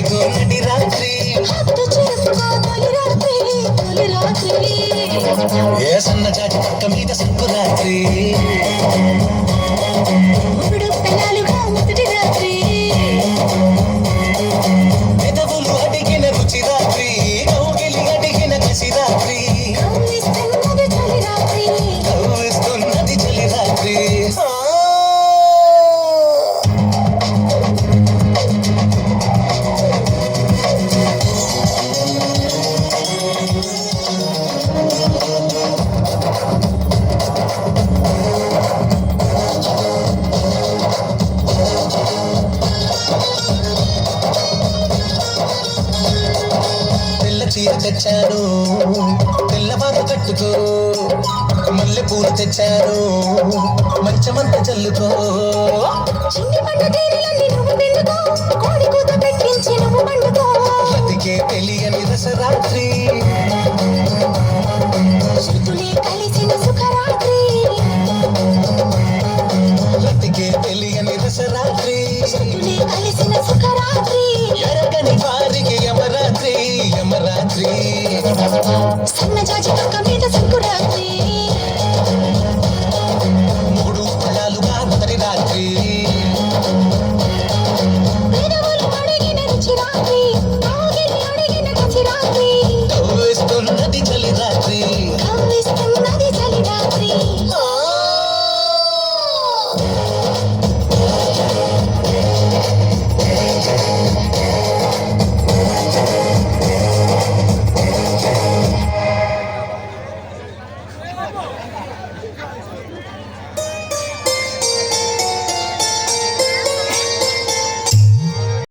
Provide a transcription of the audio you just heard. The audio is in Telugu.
తెచ్చుకోనడి రాత్రి హద్దు చేసుకో తొలి రాత్రి తొలి రాత్రి ఏ సన్న జాతి పక్క మీద సంకురాత్రి మూడు పెళ్ళాలుగా మొదటి రాత్రి పెదవులు అడిగిన రుచి రాత్రి కౌగిలి అడిగిన కసి రాత్రి కవ్విస్తున్నది తొలి రాత్రి కవ్విస్తున్నది చలి రాత్రి చీర తెచ్చాను తెల్లవారు కట్టుకో మల్లె పూలు తెచ్చాను మంచమంత చల్లుకో చిన్ని పండు తీరులన్నీ నువ్వు పిండుకో కోడి కూత పెట్టించి నువ్వు పండుకో బతికే తెలియని రసరాత్రి శృతులే కలిసిన సుఖరాత్రి బతికే తెలియని రసరాత్రి శృతులే కలిసిన సుఖరాత్రి ఎరగని వారికి యమరాత్రి యమరాత్రి సన్నజాజి పక్క మీద